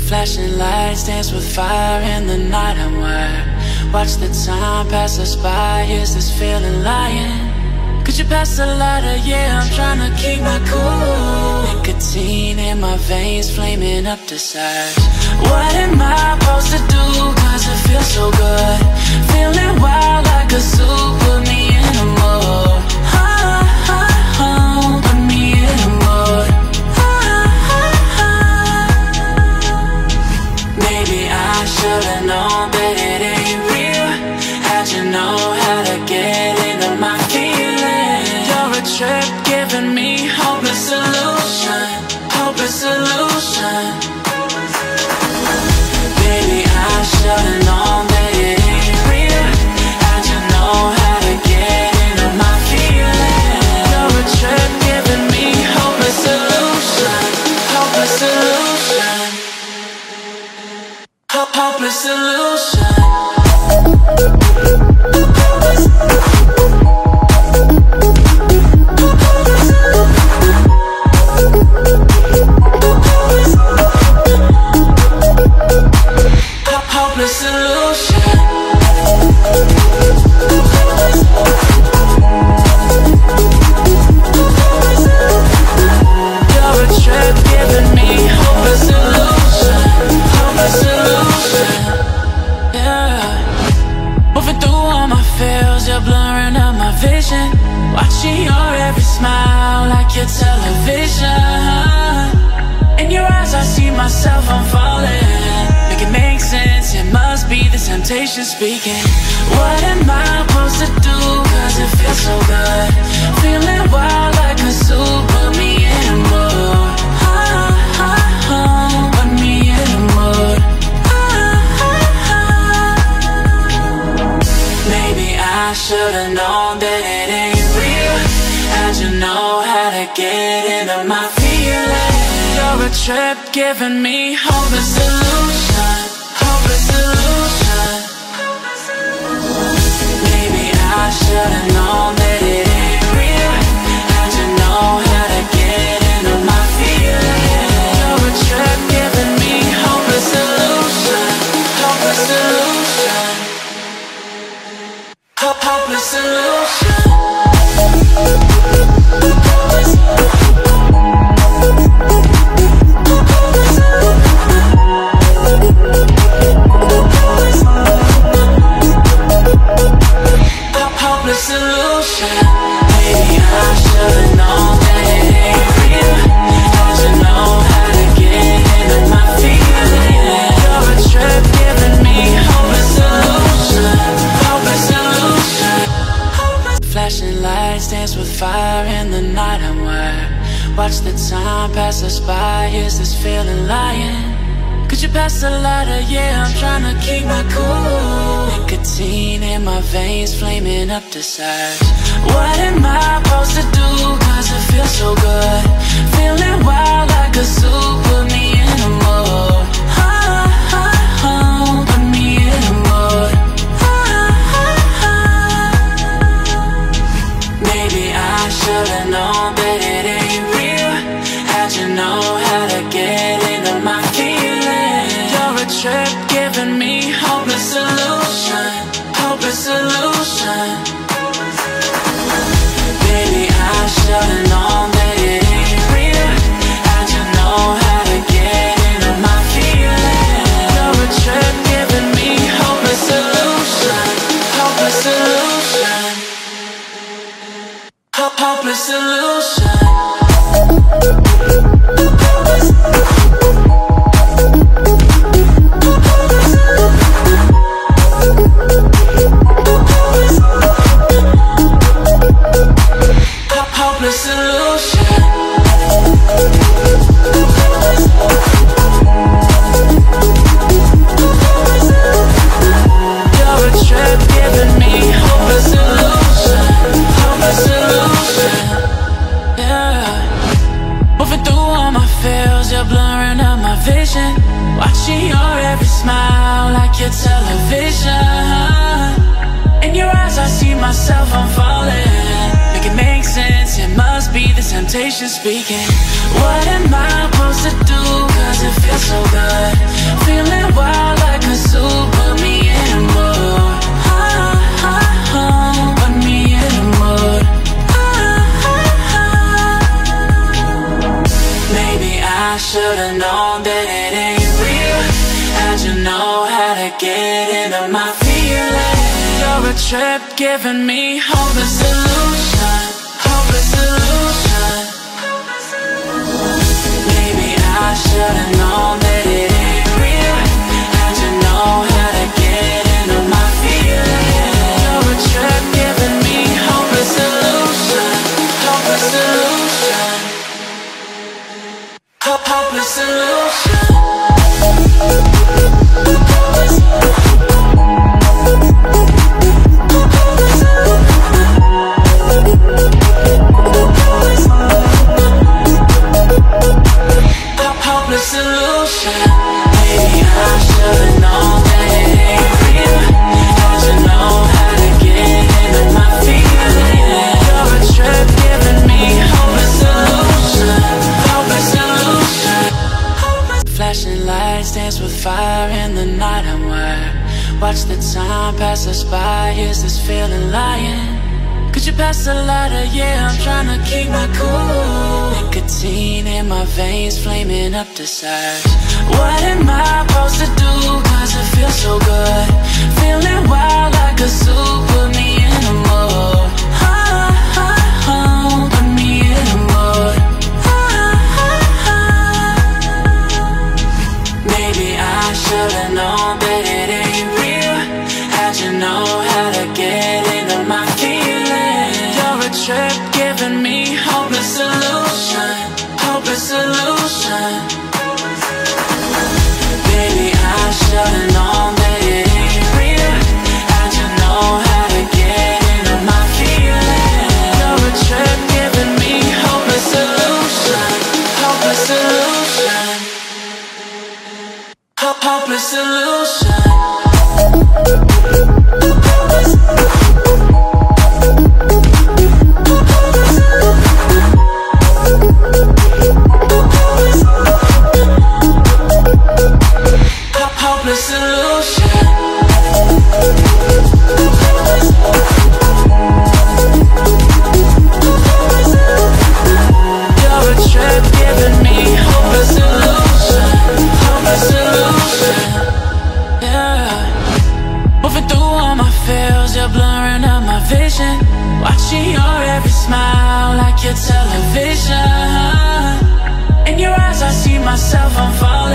Flashing lights dance with fire in the night. I'm wired. Watch the time pass us by. Is this feeling lying? Could you pass the lighter? Yeah, I'm trying to keep my cool. Nicotine in my veins, flaming up desires. What am I supposed to do? Cause it feels so good. Feeling wild like a zoo. Put me in a mood. Put me in a mood. Maybe I should've known that it ain't real. How'd you know how to get into my feelings? You're a trip giving me hopeless solution. Hopeless solution. Baby, I should've known that it ain't real. How'd you know how to get into my feelings? You're a trip giving me hopeless solution. Hopeless solution. Hopeless solution. Hopeless solution. You're a trip giving me hopeless solution. Hopeless solution. Yeah. Moving through all my feels, you're blurring out my vision. Watching your every smile like your television. In your eyes I see myself, I'm falling. Make it make sense, it must be the temptation speaking. What am I supposed to do? Cause it feels so good. Feeling wild like a zoo. Put me in a mood. Put me in a mood. Maybe I should've known that it ain't real. How'd you know how to get into my feelings? You're a trip giving me hopeless solution. Hopeless solution. Maybe I should've known that it ain't real. How'd you know how to get into my feelings? You're a trip giving me hopeless solution. Hopeless solution. Hopeless solution. Hopeless solution. Maybe I should've known that it ain't real. How'd you know how to get into my feelings? You're a trip giving me hopeless solution. Hopeless solution. Flashing lights dance with fire in the night. I'm wired. Watch the time pass us by. Is this feeling lying? Could you pass the lighter? Yeah, I'm trying to keep my cool. Nicotine in my veins, flaming up desires. What am I supposed to do? Cause it feels so good. Feeling wild like a zoo. Put me in a mood. Put me in a mood. Maybe I should've known that it ain't real. How'd you know how to get into my feelings? You're a trip giving me hopeless solution. Hopeless solution. Baby, I should've known that it ain't real. How'd you know how to get into my feelings? You're a trip giving me hopeless solution. Hopeless solution. Hopeless solution. Hopeless solution. You're a trip giving me hopeless solution. Hopeless solution. Yeah. Moving through all my feels, you're blurring out my vision. Watching your every smile like your television. In your eyes I see myself, I'm falling. Make it make sense, it must be the temptation speaking. What am I supposed to do? Cause it feels so good. how'd you know how to get into my feelings? You're a trip giving me hopeless solution, hopeless solution. Maybe I should've known that it ain't real. How'd you know how to get into my feelings? You're a trip giving me hopeless solution, hopeless solution, hopeless solution. Hopeless solution. Maybe I should've known that it ain't real. How'd you know how to get into my feelings? You're a trip giving me hopeless solution, hopeless solution. Flashing lights dance with fire in the night. I'm wired. Watch the time pass us by. Is this feeling lying? Could you pass the lighter? Yeah, I'm trying to keep my cool. Nicotine in my veins, flaming up the sides. What am I supposed to do? Cause it feels so good. Feeling wild like a zoo. Put me in a mood. Put me in a mood. Maybe I should've known that it ain't real. How'd you know how to get into my feelings? You're a trip giving me hopeless solution, hopeless solution. Baby, I should've known that it ain't real. How'd you know how to get into my feelings? You're a trip giving me hopeless solution, hopeless solution, hopeless solution. Hopeless solution. You're a trip giving me hopeless solution, hopeless solution. Yeah. Moving through all my feels, you're blurring out my vision. Watching your every smile like your television. In your eyes I see myself, I'm falling.